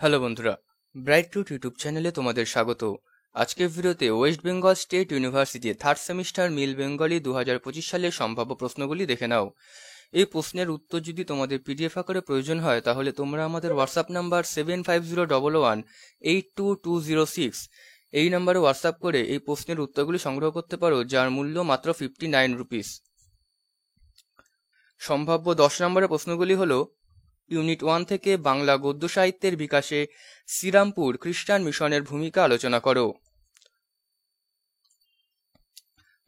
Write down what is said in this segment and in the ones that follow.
Hello বন্ধুরা, bright root YouTube চ্যানেলে তোমাদের স্বাগত। আজকের ভিডিওতে ওয়েস্ট বেঙ্গল স্টেট ইউনিভার্সিটির থার্ড সেমিস্টার মিল বেঙ্গলি 2025 সালের সম্ভাব্য প্রশ্নগুলি দেখে নাও। এই প্রশ্নের উত্তর যদি তোমাদের পিডিএফ আকারে প্রয়োজন হয় তাহলে তোমরা আমাদের হোয়াটসঅ্যাপ নাম্বার 7501182206 এই নাম্বারে হোয়াটসঅ্যাপ করে এই প্রশ্নের উত্তরগুলি সংগ্রহ করতে পারো, যার মূল্য মাত্র 59 রুপিস। সম্ভাব্য 10 নম্বরের প্রশ্নগুলি হলো: ইউনিট 1 থেকে বাংলা গদ্য সাহিত্যের বিকাশে শ্রীরামপুর খ্রিস্টান মিশনের ভূমিকা আলোচনা করো।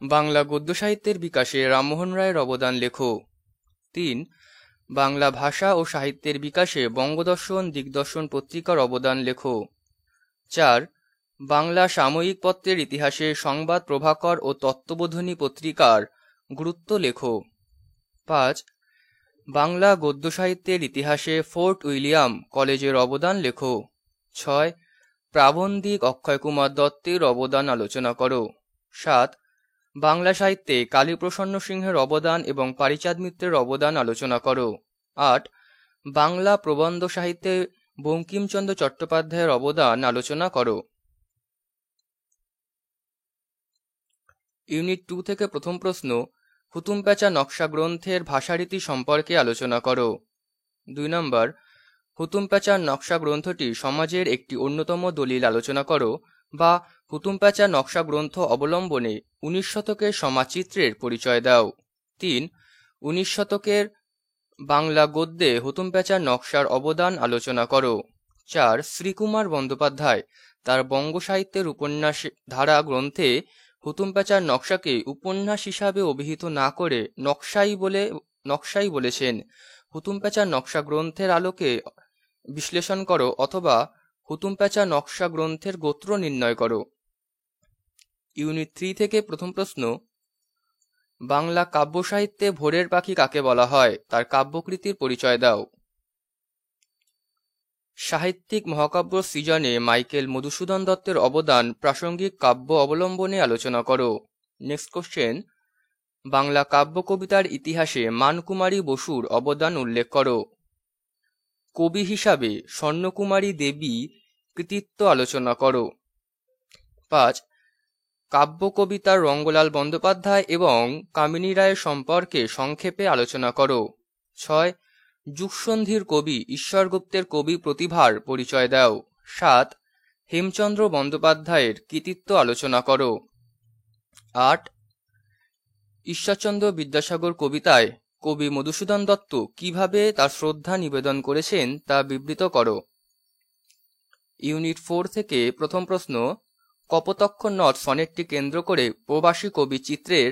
বাংলা গদ্য সাহিত্যের বিকাশে রামমোহন রায়ের অবদান লেখো। 3. বাংলা ভাষা ও সাহিত্যের বিকাশে বঙ্গদর্শন দিগদর্শন পত্রিকার অবদান লেখো। 4. বাংলা সাময়িক পত্রের ইতিহাসে সংবাদ প্রভাকর ও তত্ত্ববোধিনী পত্রিকার গুরুত্ব লেখো। 5. বাংলা গদ্য সাহিত্যের ইতিহাসে ফোর্ট উইলিয়াম কলেজের অবদান লেখো। 6. প্রাবন্ধিক অক্ষয় কুমার দত্তের অবদান আলোচনা করো। 7. বাংলা সাহিত্যে কালীপ্রসন্ন সিংহের অবদান এবং পারিচাঁদ মিত্রের অবদান আলোচনা করো। 8. বাংলা প্রবন্ধ সাহিত্যে বঙ্কিমচন্দ্র চট্টোপাধ্যায়ের অবদান আলোচনা করো। ইউনিট 2 থেকে প্রথম প্রশ্ন: হুতুমপ্যাঁচা নকশা গ্রন্থের ভাষারীতি সম্পর্কে আলোচনা করো। 2 নম্বর: হুতুমপ্যাঁচার নকশা গ্রন্থটি সমাজের একটি অন্যতম দলিল আলোচনা করো, বা হুতুমপ্যাঁচা নকশা গ্রন্থ অবলম্বনে 19 শতকের সমাজচিত্রের পরিচয় দাও। 3. 19 শতকের বাংলা গদ্যে হুতুমপ্যাঁচার নকশার অবদান আলোচনা করো। 4. শ্রীকুমার বন্দ্যোপাধ্যায় তার বঙ্গ সাহিত্যের উপন্যাস ধারা গ্রন্থে হুতুমপ্যাঁচার নকশাকে উপন্যাস হিসাবে অভিহিত না করে নকশাই বলেছেন। হুতুমপ্যাঁচার নকশা গ্রন্থের আলোকে বিশ্লেষণ করো, অথবা হুতুমপ্যাঁচা নকশা গ্রন্থের গোত্র নির্ণয় করো। ইউনিট 3 থেকে প্রথম প্রশ্ন: বাংলা কাব্য সাহিত্যে ভোরের পাখি কাকে বলা হয়, তার কাব্যকৃতির পরিচয় দাও। সাহিত্যিক মহাকাব্য সৃজনে মাইকেল মধুসূদন দত্তের অবদান প্রাসঙ্গিক কাব্য অবলম্বনে আলোচনা করো। নেক্সট কোশ্চেন: বাংলা কাব্য কবিতার ইতিহাসে মানকুমারী বসুর অবদান উল্লেখ করো। কবি হিসাবে স্বর্ণকুমারী দেবী কৃতিত্ব আলোচনা করো। 5. কাব্য কবিতার রঙ্গলাল বন্দ্যোপাধ্যায় এবং কামিনী রায়ের সম্পর্কে সংক্ষেপে আলোচনা করো। 6. যুগসন্ধির কবি ঈশ্বর গুপ্তের কবি প্রতিভার পরিচয় দাও। 7. হেমচন্দ্র বন্দ্যোপাধ্যায়ের কৃতিত্ব আলোচনা করো। 8. ঈশ্বরচন্দ্র বিদ্যাসাগর কবিতায় কবি মধুসূদন দত্ত কিভাবে তার শ্রদ্ধা নিবেদন করেছেন তা বিবৃত করো। ইউনিট 4 থেকে প্রথম প্রশ্ন: কপোতক্ষ নদ সনেটটি কেন্দ্র করে প্রবাসী কবি চিত্রের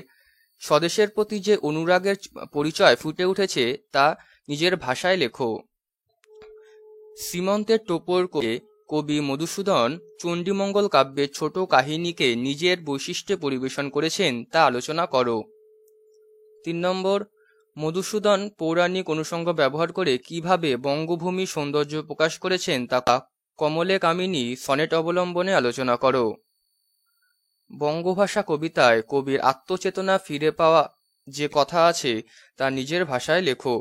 স্বদেশের প্রতি যে অনুরাগের পরিচয় ফুটে উঠেছে তা নিজের ভাষায় লেখো। শ্রীমন্তের টোপর কবি মধুসূদন চণ্ডীমঙ্গল কাব্যের ছোট কাহিনীকে নিজের বৈশিষ্ট্যে পরিবেশন করেছেন তা আলোচনা করো। 3 নম্বর: মধুসূদন পৌরাণিক অনুষঙ্গ ব্যবহার করে কিভাবে বঙ্গভূমি সৌন্দর্য প্রকাশ করেছেন তা কমলে কামিনী সনেট অবলম্বনে আলোচনা করো। বঙ্গভাষা কবিতায় কবির আত্মচেতনা ফিরে পাওয়া যে কথা আছে তা নিজের ভাষায় লেখো।